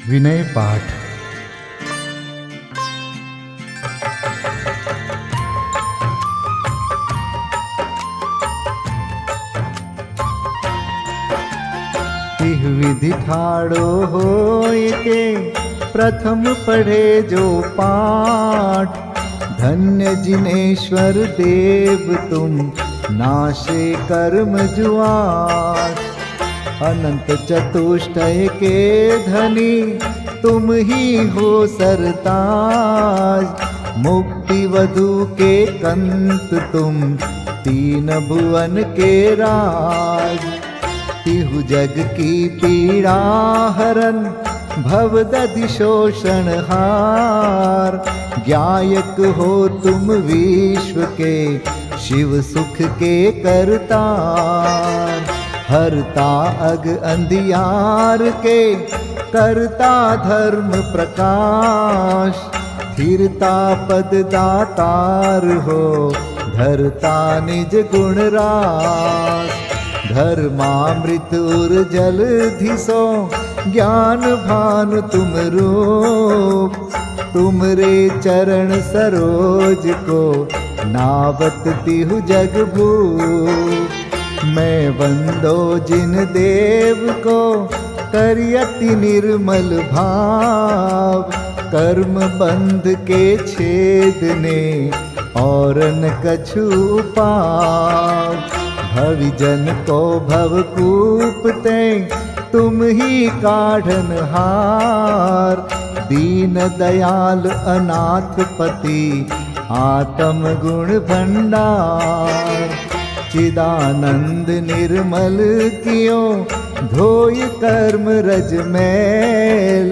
विनय पाठ। तिह विधि ठाड़ो होय के प्रथम पढ़े जो पाठ। धन्य जिनेश्वर देव तुम नाशे कर्म जुआट। अनंत चतुष्टय के धनी तुम ही हो सरताज। मुक्ति वधु के कंत तुम तीन भुवन के राज। तिहु जग की पीड़ा हरन भवदधि शोषण हार। ज्ञायक हो तुम विश्व के शिव सुख के करतार। हरता अग अंधियार के करता धर्म प्रकाश। स्थिरता पद दातार हो धरता निज गुण रास। धर्मामृत उर जल धिसो ज्ञान भानु तुम रूप। तुमरे चरण सरोज को नावत तिहु जग भूप। मैं वंदो जिन देव को करियति निर्मल भाव। कर्म बंध के छेदने और न कछु पाव। भविजन को भवकूपते तुम ही काढ़न हार। दीन दयाल अनाथ पति आत्म गुण भंडार। चिदानंद निर्मल कियो धोय कर्म रज मैल।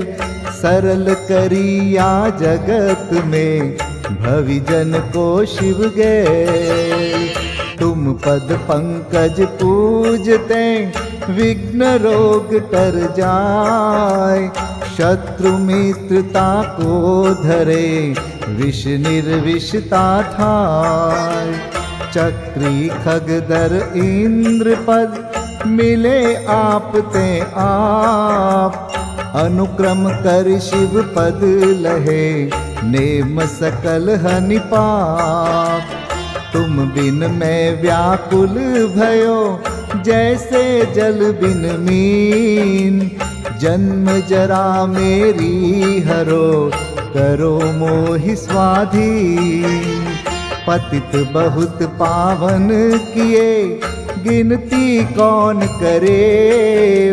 सरल करिया जगत में भविजन को शिव गैल। तुम पद पंकज पूजते विघ्न रोग तर जाय। शत्रु मित्रता को धरे विष निर्विषता थाय। चक्री खगदर इंद्र पद मिले आप ते आप। अनुक्रम कर शिव पद लहे नेम सकल हनि पाप। तुम बिन मैं व्याकुल भयो जैसे जल बिन मीन। जन्म जरा मेरी हरो करो मोहि स्वाधीन। पतित बहुत पावन किए गिनती कौन करे।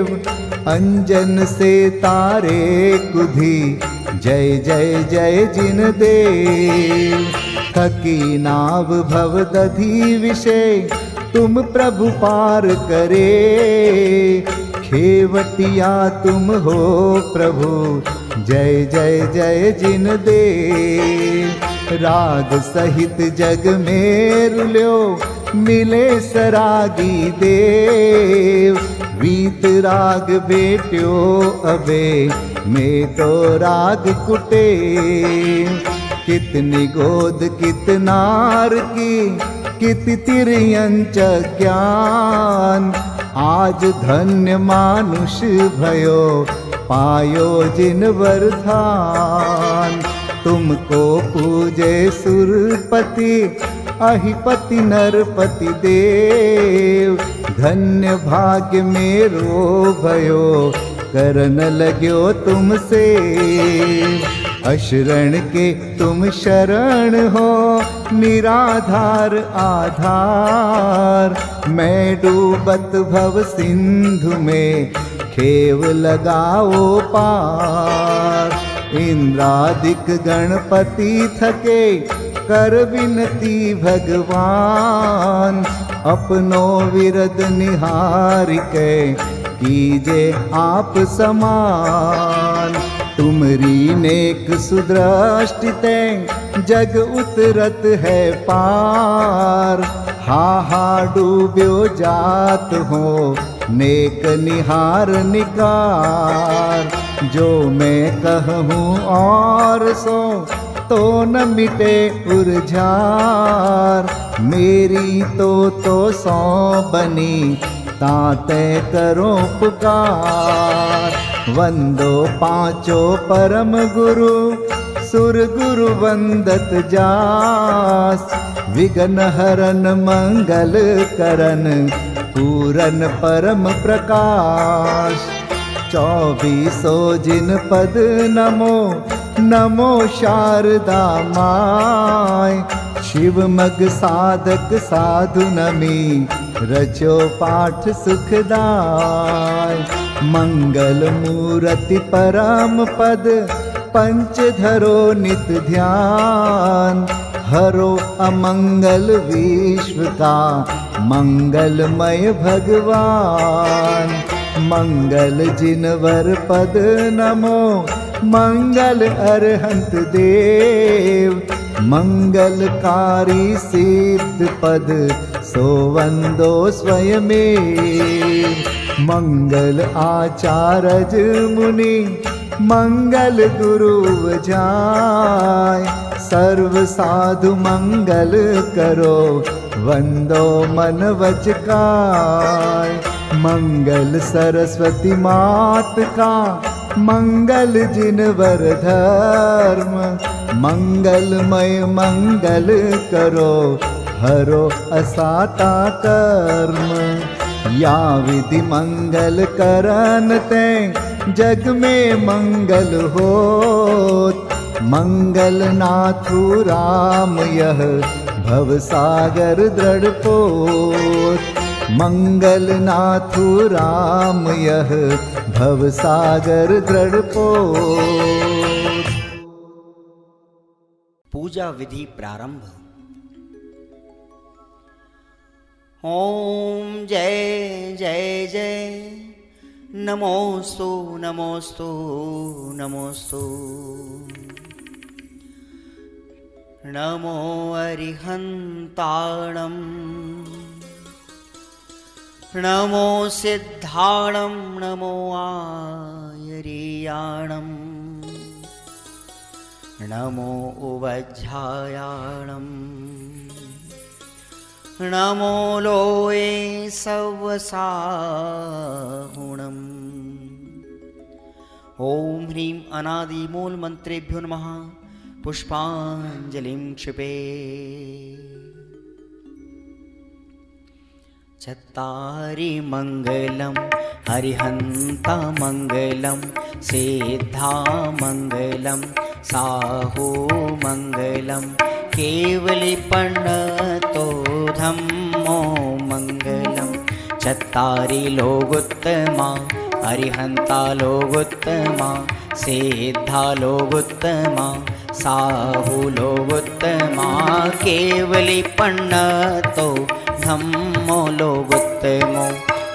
अंजन से तारे कुधी जय जय जय जिन देव। थकी नाव भवदधि विषय तुम प्रभु पार करे। खेवटिया तुम हो प्रभु जय जय जय जिन देव। राग सहित जग में रुल्यो मिले सरागी देव। वीत राग बेट्यो अबे में तो राग कुटे। कितनी गोद कितनार की कित तिर्यंच ज्ञान। आज धन्य मानुष भयो पायो जिन वरदान। तुमको पूजे सुरपति अहिपति नरपति देव। धन्य भाग्य मेरो भयो करन लग्यो तुमसे। अशरण के तुम शरण हो निराधार आधार। मैं डूबत भव सिंधु में खेव लगाओ पार। इंद्रादिक गणपति थके कर विनती भगवान। अपनो विरद निहार के कीजे आप समान। तुमरी नेक सुदृष्टिते जग उतरत है पार। हा डूब्यो जात हो नेक निहार निकार। जो मैं कहूँ और सो तो न मिटे उर्जार। मेरी तो सौ बनी ताते करो पुकार। वंदो पांचों परम गुरु, सुर गुरु वंदत जास। विघ्न हरन मंगल करन, पूरन परम प्रकाश। 24 जिन पद नमो, नमो शारदा माय। शिव मग साधक साधु नमी, रचो पाठ सुखदाय। मंगल मूर्ति परम पद, पंच धरो नित ध्यान। हरो अमंगल विश्व का, मंगलमय भगवान। मंगल जिनवर पद नमो, मंगल अरहंत देव। मंगलकारी सिद्ध पद, सो वंदो स्वयमेव। मंगल आचारज मुनि, मंगल गुरु जाय। सर्व साधु मंगल करो, वंदो मन वच काय। मंगल सरस्वती मात का, मंगल जिनवर धर्म। मंगलमय मंगल करो, हरो असाता कर्म। या विधि मंगल करन ते, जग में मंगल होत। मंगल नाथु राम यह, भव सागर दृढ़ पोत। मंगल नाथु राम यह, भव सागर दृढ़ पोत। पूजा विधि प्रारंभ। ओम जय जय जय, नमोस्तु नमोस्तु नमोस्तु। नमो अरिहन्ताणं, नमो सिद्धाणं, नमो आयर्याणं। नमो उवज्झायाणं, नमो लोये सवसाहुणम्। ओम ह्रीं अनादिमूल मंत्रेभ्यो नमः। पुष्पांजलिं क्षिपे। चत्तारि मंगलम, हरिहंता मंगलम, सिद्धा मंगलम, साहू मंगलम, केवलीपन्नतो धम्मो मंगलम। चत्तारि लोगोत्तमा, हरिहंता लोगोत्तमा, सिद्धा लोगोत्तमा, साहू लोगोत्तमा, केवलीपन्नतो धम्मो लोगोत्तमो।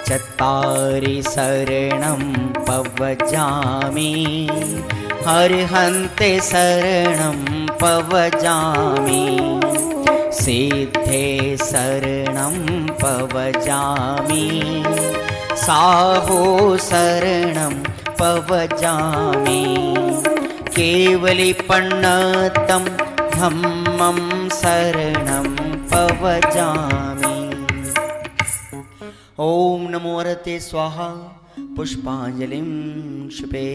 चत्तारि शरणं पवजामि, हरिहन्ते शरणं पवजामि। सिद्धे शरणं पवजामि, साहो शरणं पवजामि। केवलीपन्नतं धम्मं शरणं पवजामि। ओम नमो हरते स्वाहा। पुष्पांजलिं क्षिपे।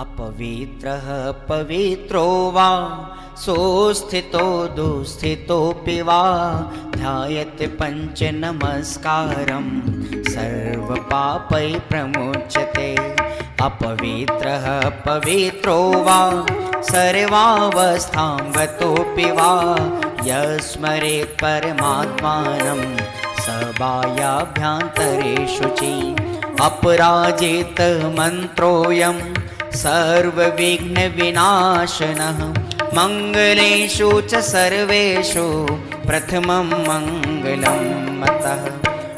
अपवित्रः पवित्रो वा, सोस्थितो दुस्थितोऽपि वा। ध्यायते पंच नमस्कारं, सर्वपापै प्रमुच्यते। अपवित्रः पवित्रो वा, सर्वावस्थां गतोऽपि वा। यस्मरेत् परमात्मानं, सबाह्याभ्यन्तरे शुचि। अपराजित मन्त्रोऽयं, सर्वविघ्नविनाशनः। मंगलेषु च सर्वेषु, प्रथमं मंगलं मतः।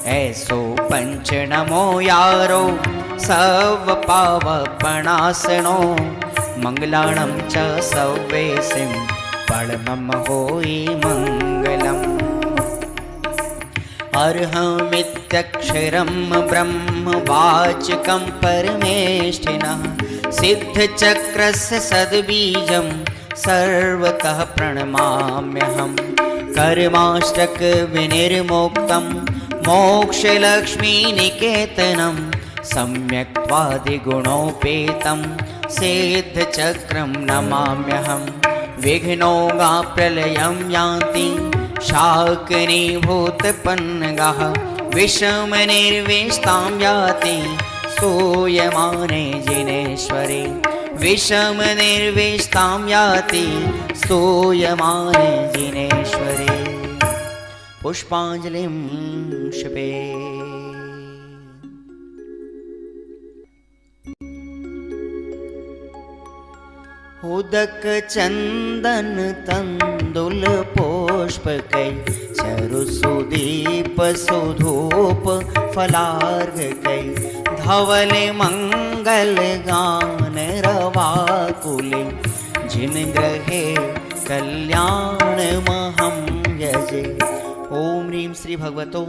ऐसो पंच नमो यारो, सर्वपावपणासनो। मंगलाणं च सव्वेसिं, परमं होई मंगलम्। अर्हमित्यक्षरं ब्रह्म वाचकं परमेष्ठिनः। सिद्धचक्रस्य सद्बीजं, सर्वतः प्रणमाम्यहम्। कर्माष्टक विनिर्मुक्तं, मोक्षलक्ष्मीनिकेतनं सम्यक्त्वादिगुणोपेतं सिद्धचक्रं नमाम्यहं। विघ्नौघाप्रलयं यान्ति शाकिनीभूतपन्नगाः, विषमनिर्विष्टां याति स्तूयमाने जिनेश्वरे। विषमनिर्विष्टां याति स्तूयमाने जिनेश्वरे। पुष्पाञ्जलिं क्षिपे। उदक चंदन तंदुल पुष्पकै चरुसुदीप सुधूप फलार्घकै धवल मंगल गान रवाकुले जिन ग्रहे कल्याण महं यजे। ओम ह्रीं श्री भगवतो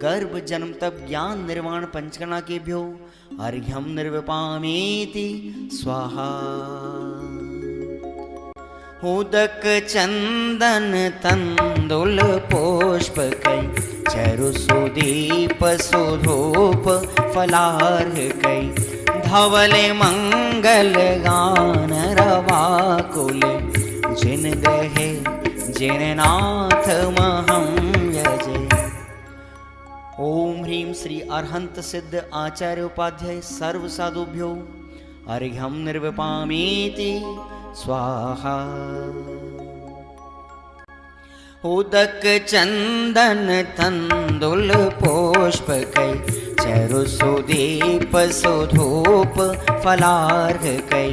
गर्भ जन्म तप ज्ञान निर्वाण पंचकर्णा केभ्यो अर्घ्यं निर्विपामीति स्वाहा। उदक चंदन तंदुल पुष्पकै चरुसुदीप सुधूप फलार्घकै धवल मंगल गान रवाकुल जिन ग्रहे जिन नाथ महं यजे। ओम ह्रीं श्री अरहंत सिद्ध आचार्य उपाध्याय सर्व साधुभ्यो अर्घ्यं निर्विपामीति स्वाहा। उदक चंदन तंदुल पुष्पकै चरुसुदीप सुधूप फलार्घकै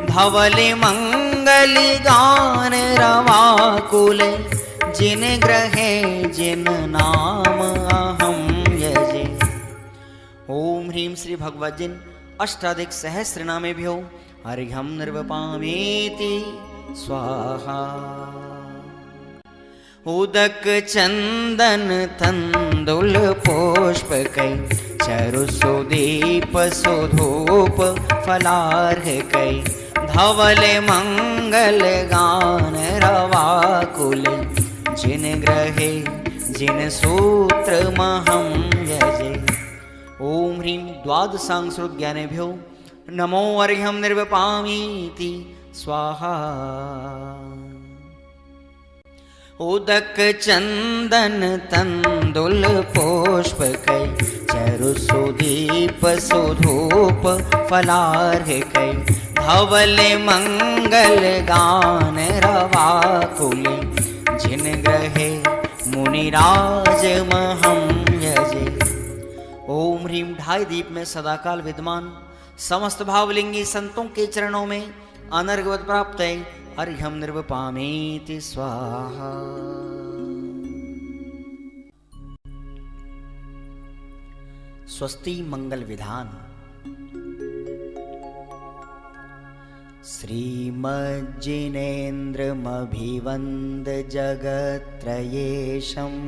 धवल मंगल गान रवाकुल जिन ग्रहे जिन नाम अहं यजे। ओम ह्रीं श्री भगवद्जिन अष्टाधिक सहस्र नामेभ्यो अर्घ्यं निर्विपामीति स्वाहा। उदक चंदन तंदुल पुष्पकै चरुसुदीप सुधूप फलार्घकै धवल मंगल गान रवाकुल जिन ग्रहे जिन सूत्र महं यजे। ओम ह्रीं द्वादशांग ज्ञानेभ्यो नमो अर्घ्यं निर्विपामीति स्वाहा। उदक चंदन तंदुल पुष्पकै चरुसुदीप सुधूप फलार्घकै धवल मंगल गान रवाकुल जिन ग्रहे मुनिराज महं यजे। ओम ह्रीं ढाई दीप में सदाकाल विद्यमान समस्त भावलिंगी संतों के चरणों में अनर्घवत प्राप्त है अर्घ्यं निर्विपामीति स्वाहा। स्वस्ति मंगल विधान। श्रीमज्जिनेन्द्रमभिवन्द जगत्त्रयेशम्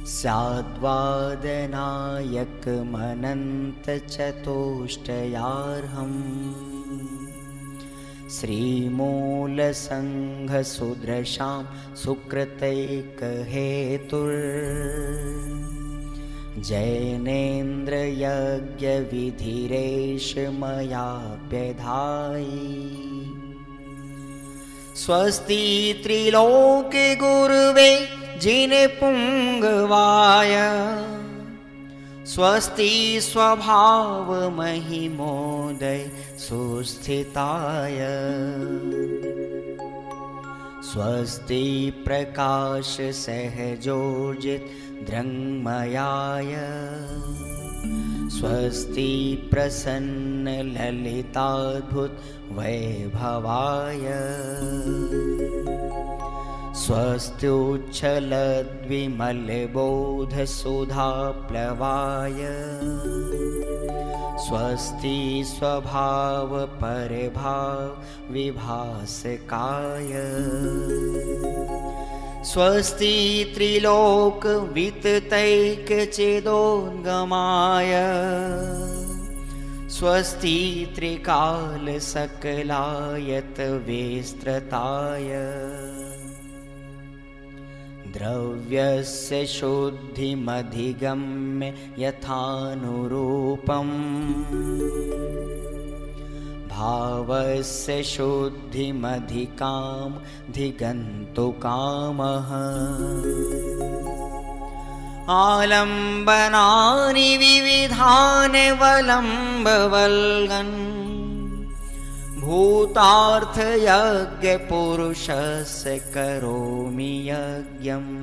स्याद्वादनायकमनन्तचतुष्टयार्हम् श्रीमूलसङ्घसुदृशां सुकृतैकहेतुर्जैनेन्द्रयज्ञविधिरेश मयाप्यधायि। स्वस्ति त्रिलोके गुरुवे जिनपुङ्गवाय स्वस्ति स्वभाव महिमोदय सुस्थिताय। स्वस्ति प्रकाश सहजोजित दृङ्मयाय स्वस्ति प्रसन्न ललिताद्भुत वैभवाय। स्वस्त्युच्छलद्विमलबोधसुधाप्लवाय स्वस्ति स्वभाव परभाव विभासकाय। स्वस्ति त्रिलोक विततैकचेदोद्गमाय स्वस्ति त्रिकाल सकलायत विस्तृताय। द्रव्यस्य शुद्धिमधिगम्य यथानुरूपम् भावस्य शुद्धिमधिकामधिगन्तुकामः आलम्बनानि विविधानि वलम्बवल्गन् भूतार्थयज्ञपुरुषस्य करोमि यज्ञम्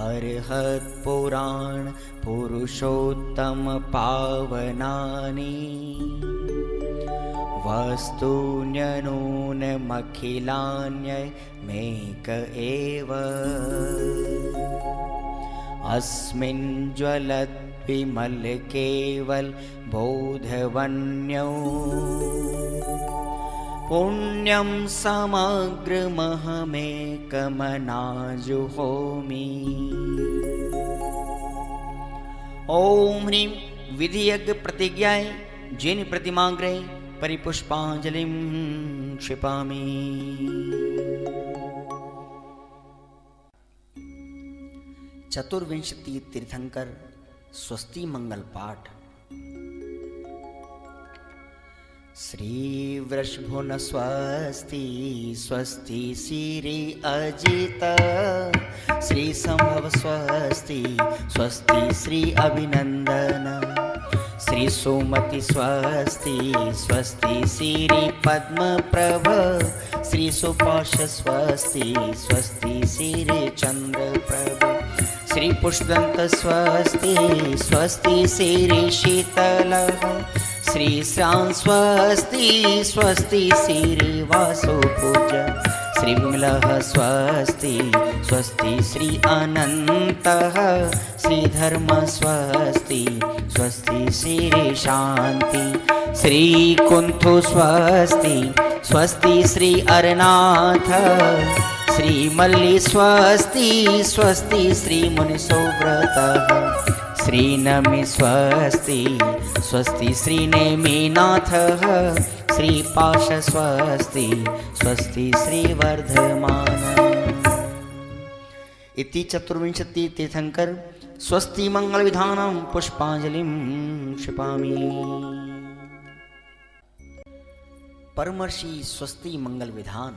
अर्हत्पुराण पुरुषोत्तम पावनानि वस्तून्यनूनमखिलान्यमेक एव अस्मिन् ज्वलद्विमल केवल बोधवन्यो पुण्यं समग्रमहमेकमनाजुहोमि। ओम ह्रीं विधियज्ञ प्रतिज्ञाय जिन प्रतिमाग्रे परिपुष्पांजलिं क्षिपामि। चतुर्विंशति तीर्थंकर स्वस्ति मंगल पाठ। श्री वृषभुन स्वस्ति स्वस्ति श्री अजित श्री संभव स्वस्ति स्वस्ति श्री अभिनंदन श्री सुमति स्वस्ति स्वस्ति श्री पद्म प्रभ श्री सुपाश स्वस्ति स्वस्ति श्री चंद्र प्रभ श्री पुष्पदंत स्वस्ति स्वस्ति श्री शीतल श्री श्याम स्वस्ति स्वस्ति श्री वासुपूज श्री विमलः स्वस्ति स्वस्ति श्री अनन्तः श्री धर्म स्वस्ति स्वस्ति श्री शांति श्री कुंथु स्वस्ति स्वस्ति श्री अरनाथ श्री मल्ली स्वस्ति स्वस्ति श्री मुनिसोव्रतः श्री नमि स्वस्ति स्वस्ति श्री नेमिनाथः श्री पाश स्वस्ति स्वस्ति श्री वर्धमान। इति चतुर्विंशति तीर्थंकर स्वस्ति मंगल विधानं पुष्पांजलिं क्षिपामि। परमर्षि स्वस्ति मंगल विधान।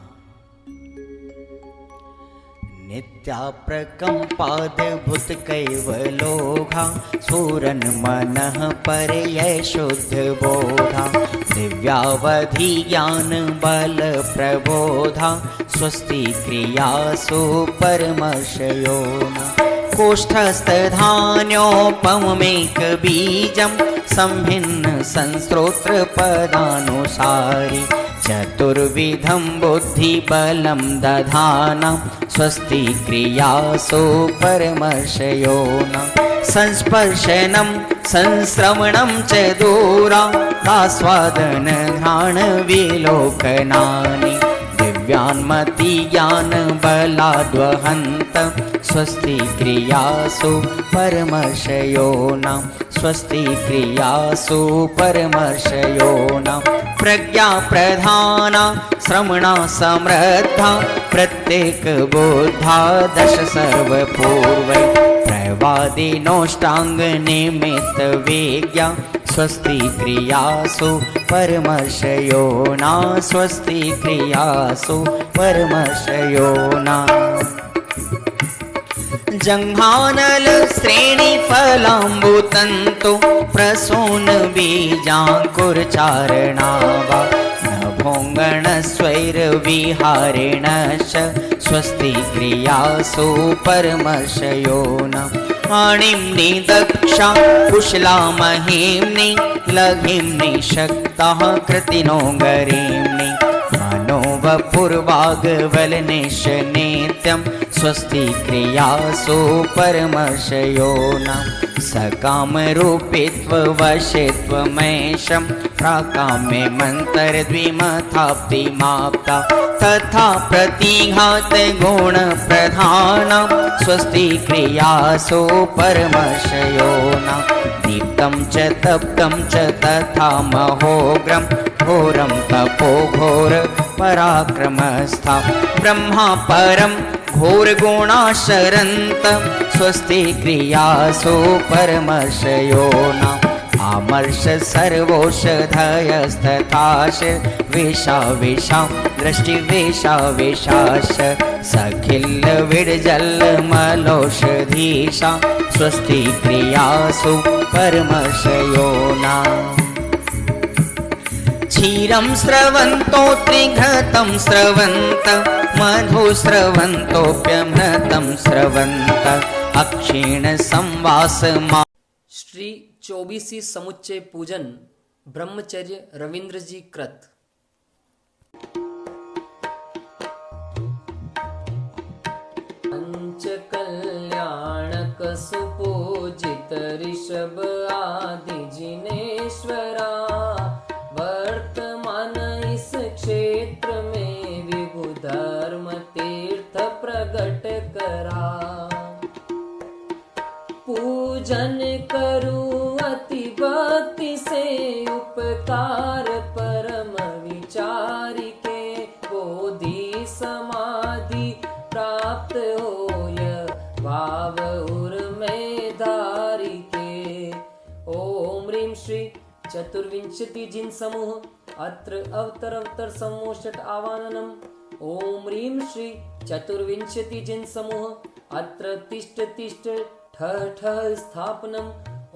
नित्याप्रकम्पाद्भुत कैवलोघा सूरन मनः परयै शुद्ध बोधा दिव्यावधि ज्ञान बल प्रबोधा स्वस्ति क्रियासु परमर्षयोना कोष्ठस्थधान्योपमेक बीजं संभिन्न संस्रोत्र पदानुसारि चतुर्विधं बुद्धिबलं दधाना स्वस्ति क्रियासु परमर्षयोना संस्पर्शनं संश्रवणं च दूरादास्वादन घ्राण विलोकनानि दिव्यान्मति ज्ञान बलाद्वहन्त स्वस्ति क्रियासु परमर्षयोना स्वस्ति क्रियासु परमर्षयोना प्रज्ञा प्रधाना श्रवणा समृद्धा प्रत्येक बोधा दश सर्वपूर्वै प्रवादिनोष्टांग निमित्त वेज्ञा स्वस्ति क्रियासु परमर्षयोना स्वस्ति क्रियासु परमर्षयोना जंघानल श्रेणी फलाम्बुतंतु प्रसून बीजांकुरचारणावा नभोंगण स्वैर विहारेणश्च स्वस्ति क्रियासु परमर्षयोना आणिम्नि दक्षा कुशला महिम्नि लघिम्नि शक्ताः कृतिनो गरीम्नि मनोवपुर्वाग्वलनिश नित्यं स्वस्ति क्रियासु परमर्षयोना सकामरूपित्ववशित्वमेशं प्राकाम्ये मन्तरद्विमथाप्तिमाप्ता तथा प्रतिघात गुणप्रधानं स्वस्ति क्रियासु परमर्षयोना दीप्तं च तप्तं च तथा महोग्रं घोरं तपो घोर पराक्रमस्था ब्रह्मा परम घोर गुणाशरन्त स्वस्ति क्रियासु परमर्षयो न आमर्ष सर्वोषधयस्तथाश वेशा वेशा दृष्टि वेशा वेशाश सखिल विडजल मलोषधीशा स्वस्ति क्रियासु परमर्षयो न क्षीरं स्रवन्तो त्रिघृतं स्रवन्त मधु स्रवन्तोऽप्यमृतं स्रवन्त अक्षीण संवास मा। श्री 24वीं समुच्चय पूजन ब्रह्मचर्य रविंद्र जी कृत। पंच कल्याणक सुपूजित ऋषभ आदि जिनेश्वरा वर्तमान इस क्षेत्र में विभु धर्म तीर्थ प्रगट करा। पूजन करूं अति भक्ति से उपकार परम विचारी के बोधि समाधि प्राप्त होय भाव उर में धारी के। ओम ह्रीं श्री चतुर्विंशति जिन समूह अत्र अवतर समोषट आवाहनम्। ओम ह्रीं श्री चतुर्विंशति जिन समूह अत्र तिष्ठ तिष्ठ ठः ठः स्थापनम्।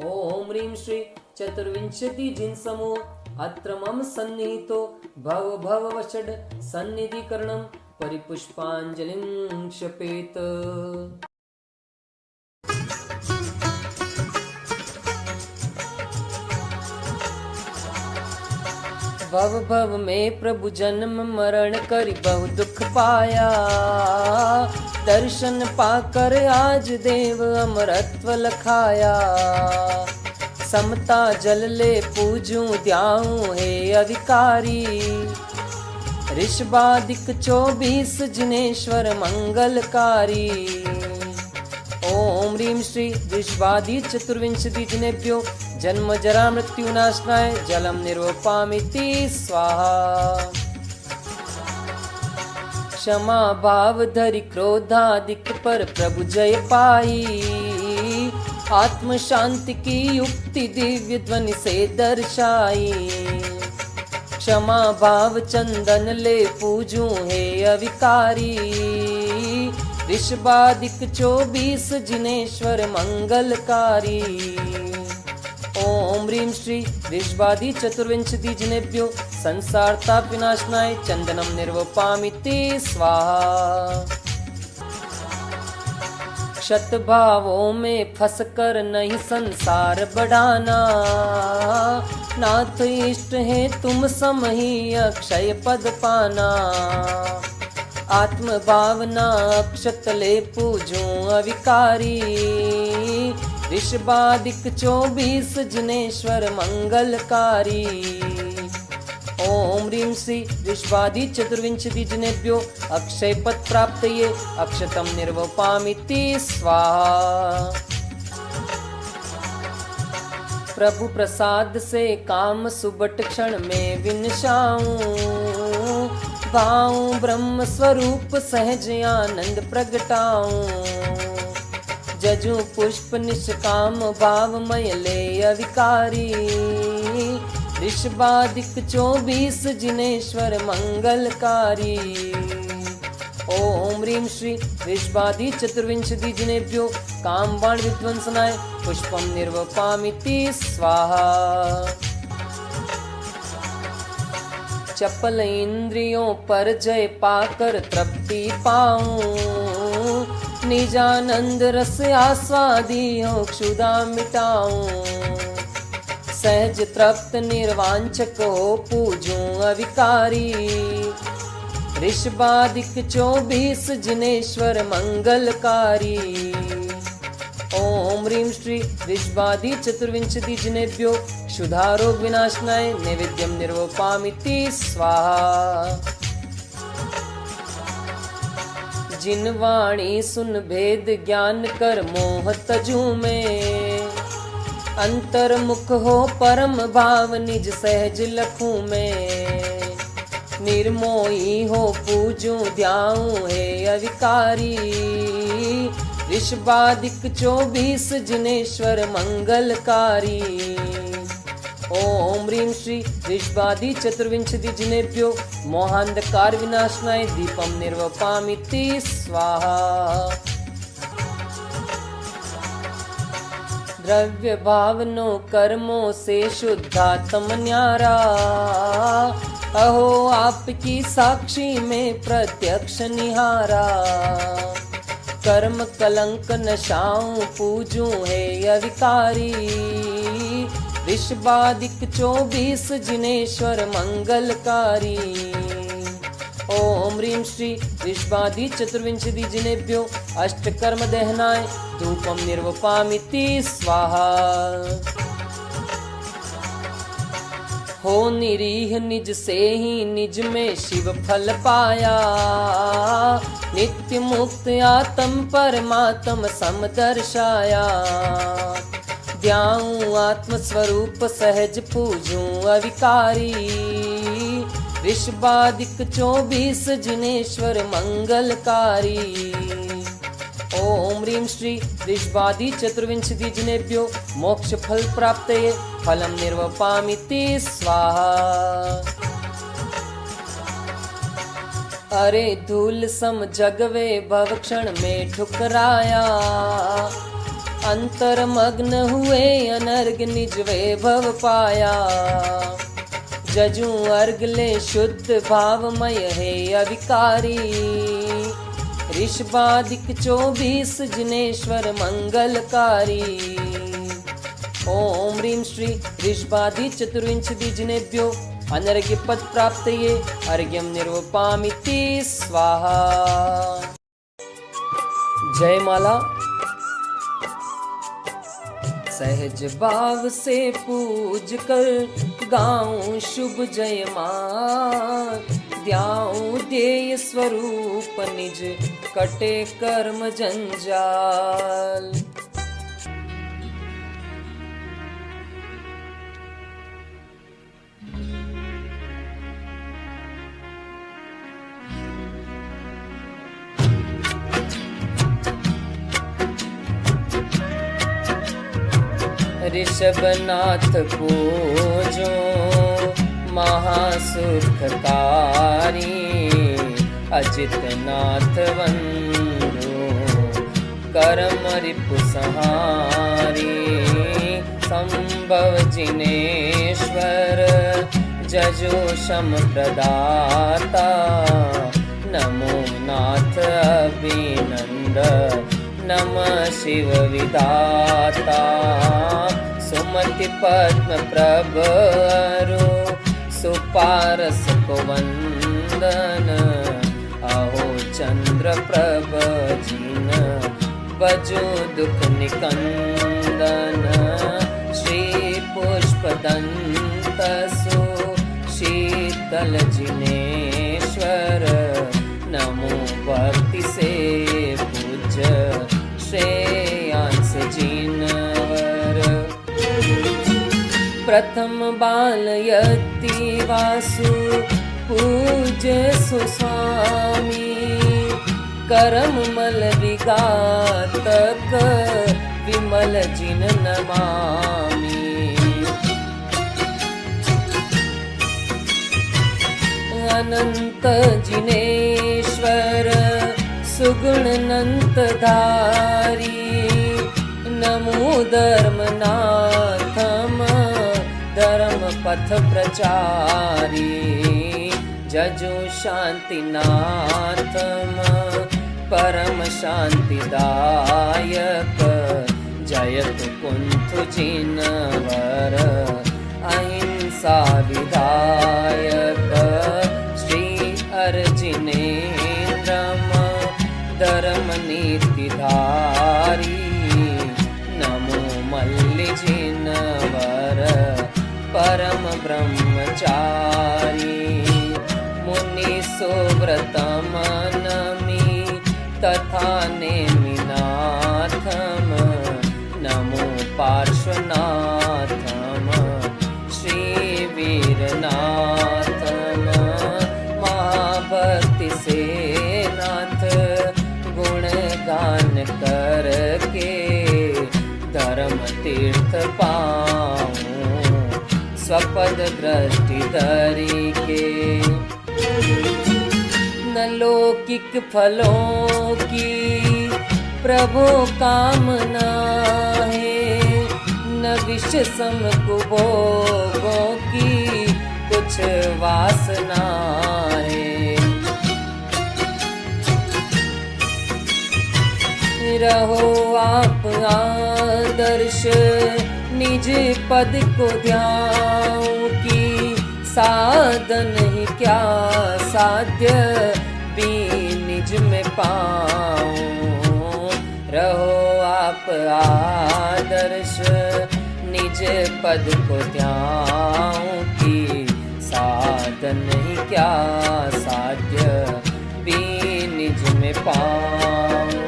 ओम ह्रीं श्री चतुर्विंशति जिन समूह अत्र मम सन्निहितो भव भव वषड सन्निधिकरणं परिपुष्पाञ्जलिं क्षपेत। भव भव में प्रभु जन्म मरण करि बहु दुख पाया। दर्शन पाकर आज देव अमरत्व लखाया। समता जल ले पूजूं ध्याऊं हे अधिकारी। ऋषभादिक 24 जिनेश्वर मंगलकारी। ओम ह्रीं श्री ऋषभादि चतुर्विंशति जिनेभ्यो जन्म जरा मृत्यु नाशनाय जलम निर्वपामिति स्वाहा। क्षमा भाव धरि क्रोधादिक पर प्रभु जय पाई। आत्म शांति की युक्ति दिव्य ध्वनि से दर्शाई। क्षमा भाव चंदन ले पूजूं हे अविकारी। ऋषभादिक 24 जिनेश्वर मंगलकारी। ओम ह्रीं श्री ऋषभादि चतुर्विंशति जिनेभ्यो संसार ताप विनाशनाय चंदनम निर्वपामिति स्वाहा। क्षत भावों में फंस कर नहीं संसार बढ़ाना। नाथ इष्ट है तुम सम ही अक्षय पद पाना। आत्म भावना अक्षत ले पूजूं अविकारी। ऋषभादिक 24 जिनेश्वर मंगलकारी। ओम ह्रीं श्री ऋषभादि चतुर्विंशति जिनेभ्यो अक्षय पद प्राप्त ये अक्षतम निर्वपामिति स्वाहा। प्रभु प्रसाद से काम सुबट क्षण में विनशाऊं। भाऊं ब्रह्म स्वरूप सहज आनंद प्रगटाऊं। जजू पुष्प निष्काम भावमय ले अविकारी। ऋषभादिक 24 जिनेश्वर मंगलकारी। ओम ह्रीं श्री ऋषभादि चतुर्विंशति जिनेभ्यो काम बाण विध्वंसनाय पुष्पम निर्वपामिति स्वाहा। चपल इंद्रियों पर जय पाकर तृप्ति पाऊं। निजानंद रस आस्वादी हो क्षुधा मिटाऊं। सहज तृप्त निर्वांचक हो पूजूं अविकारी। ऋषभादिक 24 जिनेश्वर मंगलकारी। ओम ह्रीं श्री ऋषभादि चतुर्विंशति जिनेभ्यो क्षुधा रोग विनाशनाय नैवेद्यम निर्वपामिति स्वाहा। जिन वाणी सुन भेद ज्ञान कर मोह तजू में। अंतर्मुख हो परम भाव निज सहज लखूं में। निर्मोही हो पूजूं ध्याऊं हे अविकारी। ऋषभादिक 24 जिनेश्वर मंगलकारी। ओम ह्रीं श्री ऋषभादि चतुर्विंशति जिनेभ्यो मोहांधकार विनाशनाय दीपम निर्वपामिति स्वाहा। द्रव्य भावनो कर्मों से शुद्धात्म न्यारा। अहो आपकी साक्षी में प्रत्यक्ष निहारा। कर्म कलंक नशाऊं पूजूं हे अविकारी। ऋषभादिक 24 जिनेश्वर मंगलकारी। ओम ह्रीं श्री ऋषभादि चतुर्विंशति जिनेभ्यो अष्टकर्म दहनाय धूपम निर्वपामिति स्वाहा। हो निरीह निज से ही निज में शिव फल पाया। नित्य मुक्त आत्म परमात्म सम दर्शाया। ध्याऊं आत्म स्वरूप सहज पूजूं अविकारी। ऋषभादिक 24 जिनेश्वर मंगलकारी। ओम ह्रीं श्री ऋषभादि चतुर्विंशति जिनेभ्यो मोक्ष फल प्राप्तये फलम निर्वपामिति स्वाहा। अरे धूल सम जगवे भव क्षण में ठुकराया। अंतर्मग्न हुए अनर्ग निज वैभव पाया। जजू अर्घ ले शुद्ध भावमय है अविकारी। ऋषभादिक 24 जिनेश्वर मंगलकारी। ओम ह्रीं श्री ऋषभादि चतुर्विंशति जिनेभ्यो अनर्घ्य पद प्राप्तये अर्घ्यम निर्वपामिति स्वाहा। जय माला। सहज भाव से पूज कर गाऊं शुभ जयमान। ध्याऊं ध्येय स्वरूप निज कटे कर्म जंजाल। ऋषभनाथ पूजो महासुखकारी। अजितनाथ वंदो करम रिपु संहारी। संभव जिनेश्वर जजो शम प्रदाता। नमो नाथ अभिनंद नमः शिव विधाता। सुमति पद्म प्रभ अरु सुपारस को वंदन। अहो चंद्र प्रभ जिन बजो दुख निकंदन। श्री पुष्प दंत सु शीतल जिनेश्वर। नमो भक्ति से पूज्य श्रेयांस जिनवर। प्रथम बालयति वासु पूज्य सुस्वामी। करम मल विघातक विमल जिन नमामि। अनंत जिनेश्वर सुगुण अनंत धारी। नमो धर्मनाथम धर्म पथ प्रचारी। जजो शांतिनाथम परम शांतिदायक। जयत कुंथु जिनवर अहिंसा विधायक। श्री अर्जिनेन्द्रम धर्म नीतिधारी। नमो मल्लि जिनवर परम ब्रह्मचारी। मुनि सुव्रतम नमि तथा नेमिनाथम। नमो पार्श्वनाथम श्री वीरनाथम। तीर्थ पाऊं स्वपद दृष्टि धरी के। न लौकिक फलों की प्रभु कामना है, न विषम कुभोगों की कुछ वासना है। रहो आप आदर्श निज पद को ध्याऊं की, साधन ही क्या साध्य भी निज में पाऊं। रहो आप आदर्श निज पद को ध्याऊं की, साधन ही क्या साध्य भी निज में पाऊं।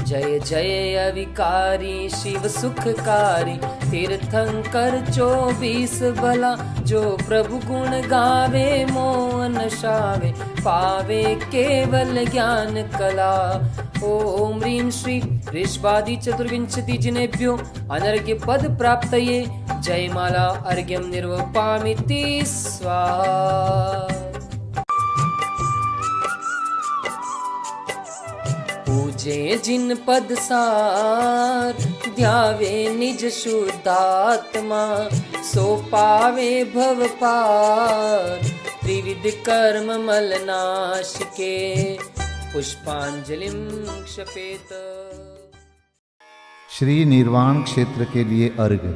जय जय अविकारी शिव सुखकारी, तीर्थंकर 24 भला, जो प्रभु गुण गावे मोहन शावे, पावे केवल ज्ञान कला। ओम ह्रीं श्री ऋषभादि चतुर्विंशति जिनेभ्यो अनर्घ्य पद प्राप्तये, जयमाला अर्घ्यं निर्वपामिति स्वाहा। पूजे जिन पद सार, ध्यावे निज शुद्धात्मा, सो पावे भव पार। त्रिविध कर्म मल नाश के, पुष्पांजलिं क्षपेत। श्री निर्वाण क्षेत्र के लिए अर्घ्य।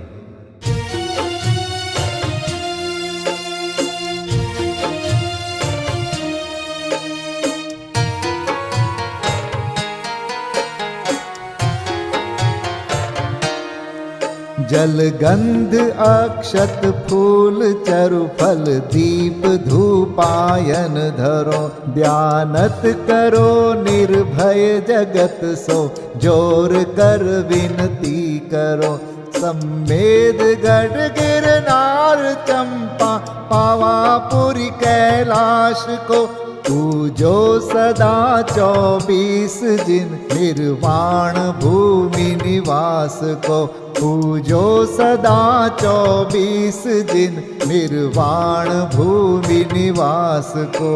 जल गंध अक्षत फूल चरु फल दीप धूपायन धरो, ध्यानत करो निर्भय जगत सो, जोर कर विनती करो। सम्मेद गढ़ गिरनार चंपा, पावापुरी कैलाश को, पूजो सदा 24 जिन निर्वाण भूमि निवास को। पूजो सदा 24 जिन निर्वाण भूमि निवास को।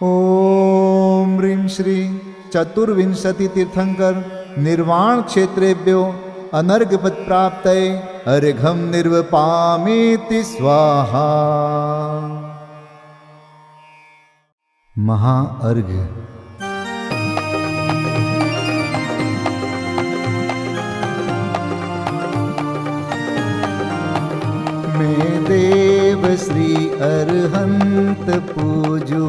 ओम ह्रीं श्री चतुर्विंशति तीर्थंकर निर्वाण क्षेत्रेभ्यो अनर्घ्यपद प्राप्तये अर्घ्यं निर्वपामीति स्वाहा। महाअर्घ्य। मैं देव श्री अरहंत पूजू,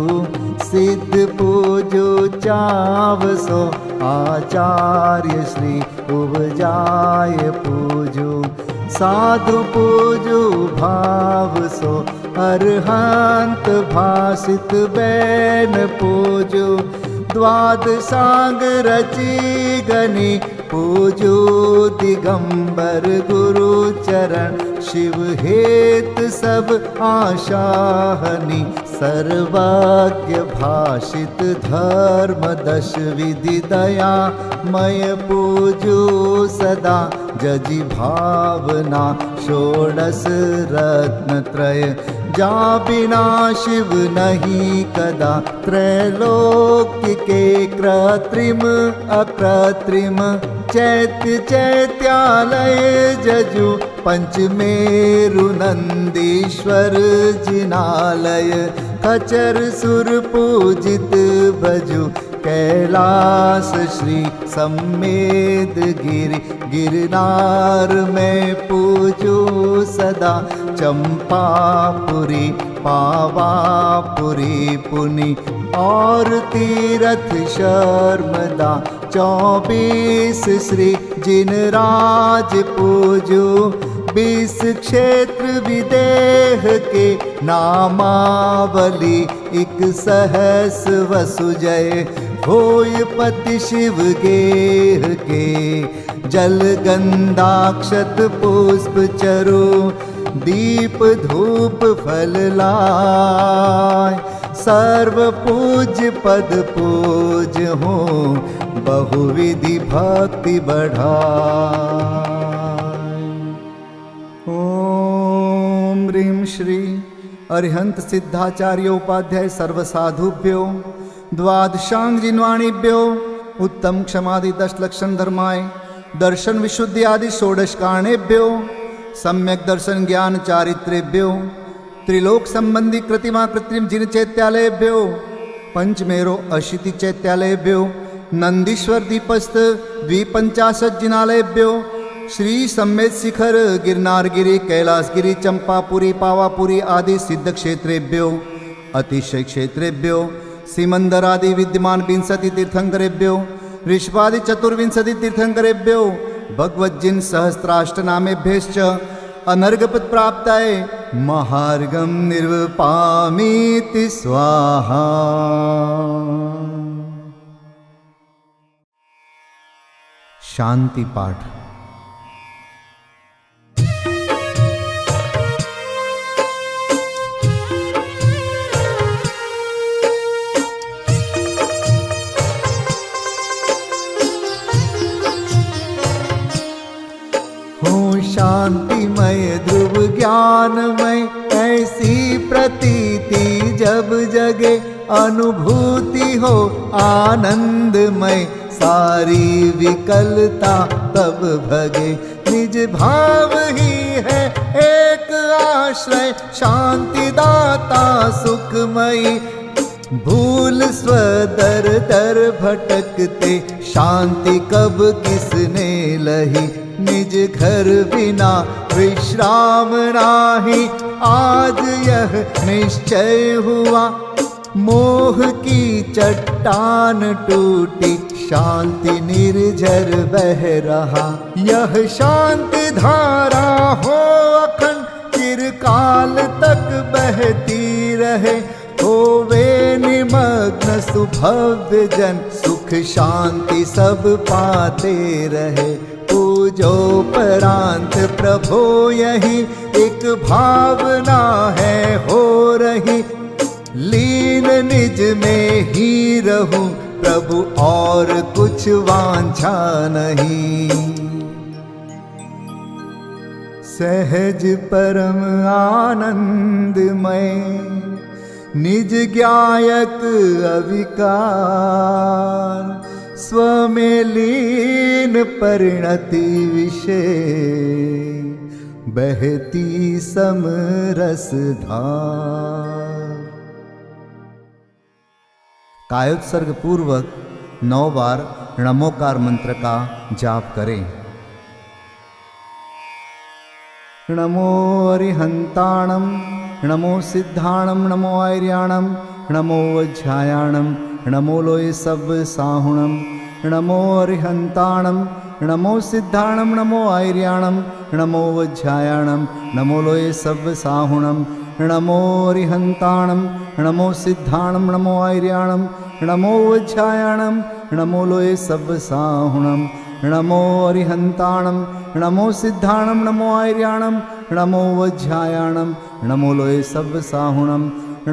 सिद्ध पूजू चावसो, आचार्य श्री उपजाय पूजू, साधु पूजू भाव सो, अरहंत भासित बैन पूजू, द्वादशांग रची गनी पूजू, दिगंबर गुरु चरण शिव हेत सब आशाहनी, सर्वज्ञ भाषित धर्म 10 विधि दया मय पूजू सदा, जजी भावना 16 रत्न त्रय, जा बिना शिव नहीं कदा, त्रैलोक्य के कृत्रिम अकृत्रिम, चैत्य चैत्यालय जजु, पंचमेरु नंदीश्वर जिनालय, खचर सुर पूजित भजु, कैलास श्री सम्मेद गिरि, गिरनार में पूजू सदा, चंपापुरी पावापुरी पुनि, और तीरथ शर्मदा 24 श्री जिनराज पूजू, 20 क्षेत्र विदेह के नामावली, 1 सहस वसुजय होय पति शिव गेह के, जल गंधाक्षत पुष्प चरु, दीप धूप फल लाय, सर्व पूज पद पूज हो, बहुविधि भक्ति बढ़ाए। ओम ह्रीं श्री अरिहंत सिद्धाचार्य उपाध्याय सर्वसाधुभ्यो द्वादशांग जिन्वाणीभ्यो उत्तम क्षमादि 10 लक्षण धर्माय दर्शन विशुद्धि आदि षोडश कारणेभ्यो सम्यक दर्शन ज्ञान चारित्रेभ्यो त्रिलोक संबंधी कृतिमा कृत्रिम जिन चैत्यालयेभ्यो पंचमेरो अशीति चैत्यालयेभ्यो नंदीश्वर दीपस्थ द्विपंचाशत जिनालयेभ्यो श्री सम्मेत शिखर गिरनारगिरी कैलासगिरी चंपापुरी पावापुरी आदि सिद्ध क्षेत्रेभ्यो अतिशय क्षेत्रेभ्यो सिमंदर आदि विद्यमान 20 तीर्थंकरेभ्यो ऋषभादि 24 तीर्थंकरेभ्यो भगवज्जिन सहस्राष्टनामेभ्यश्च अनर्घपद प्राप्ताय महार्गम निर्वपामीति स्वाहा। शांति पाठ। शांतिमय ध्रुव ज्ञानमय ऐसी प्रतीति जब जगे अनुभूति हो आनंदमय सारी विकलता तब भगे निज भाव ही है एक आश्रय शांति दाता सुखमयी भूल स्वदर दर भटकते शांति कब किसने लही निज घर बिना विश्राम नाही आज यह निश्चय हुआ मोह की चट्टान टूटी शांति निर्झर बह रहा यह शांति धारा हो अखंड चिरकाल तक बहती रहे होवे निमग्न सुभव्य जन सुख शांति सब पाते रहे पूजो परांत प्रभो यही एक भावना है हो रही लीन निज में ही रहूं प्रभु और कुछ वांछा नहीं सहज परम आनंदमय निज ज्ञायक अविकार स्वमें लीन परिणति विषय बहती समरस धार। कायोत्सर्ग पूर्वक 9 बार नमोकार मंत्र का जाप करें। नमो अरिहंताणं नमो सिद्धाणं नमो आर्याणं नमो वज्रायाणं नमो लोय सब साहुणं नमो अरिहंताणं नमो सिद्धाणं नमो आर्याणं नमो वज्रायाणं नमो लोय सब साहुणं नमो अरिहंताणं नमो सिद्धाणं नमो आर्याणं नमो वज्रायाणं नमो लोय सब साहुणं नमो अरिहंताणं नमो सिद्धाणं नमो आर्याणं नमो वज्रायाणं नमो लोय सब साहुणं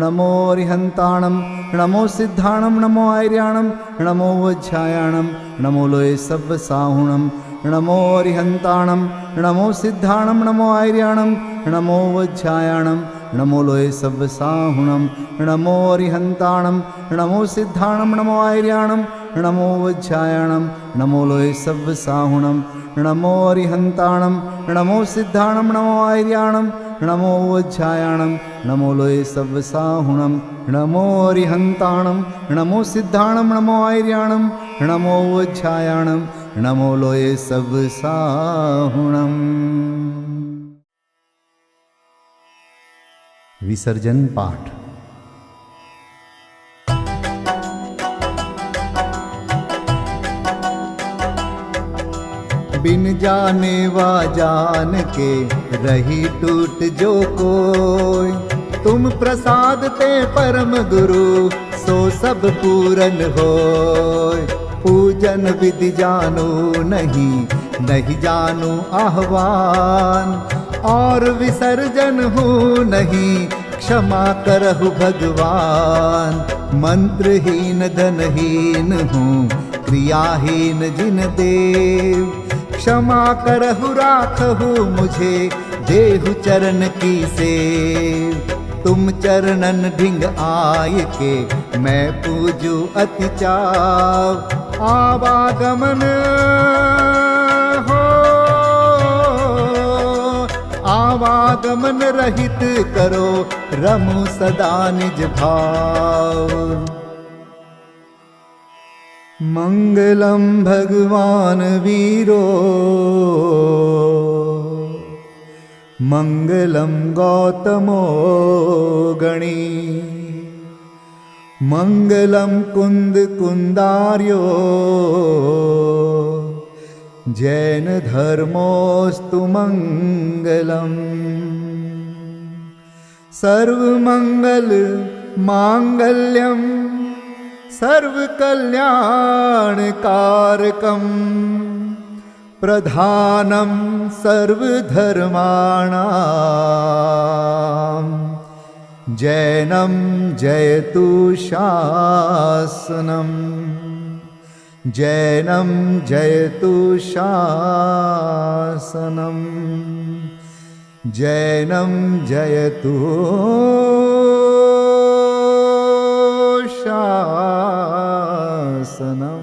नमो अरिहंताणं नमो सिद्धाणं नमो आर्याणं नमो वज्रायाणं नमो लोय सब साहुणं नमो अरिहंताणं नमो सिद्धाणं नमो आर्याणं नमो वज्रायाणं नमो लोय सब साहुणं नमो अरिहंताणं नमो सिद्धाणं नमो आर्याणं नमो वज्रायाणं नमो लोय सब साहुणं नमो अरिहंताणं नमो सिद्धाणं नमो आर्याणं नमो वज्रायाणं नमो लोय सब साहुणं नमो अरिहंताणं नमो सिद्धाणं नमो आर्याणं नमो वज्रायाणं नमो लोय सब साहुणं। विसर्जन पाठ। बिन जाने वा जान के रही टूट जो कोई तुम प्रसाद ते परम गुरु सो सब पूरन होय पूजन विधि जानो नहीं नहीं जानो आह्वान और विसर्जन हूँ नहीं क्षमा करहु भगवान मंत्रहीन धनहीन हूँ क्रियाहीन जिन देव। क्षमा करहु राखहु मुझे, देहु चरण की सेव। तुम चरणन ढिंग आय के, मैं पूजू अति चाव। आवागमन हो, आवागमन रहित करो, रमु सदा निज भाव। मंगलम भगवान वीरो, मंगलम गौतमो गणी। मंगलम कुंद कुंदार्यो, जैन धर्मोस्तु मंगलम। सर्वमंगल मांगल्यम, सर्वकल्याणकारकम। प्रधानं सर्वधर्माणां, जैनं जयतु शासनम्। जैनं जयतु शासनम्। जैनं जयतु शासनम्।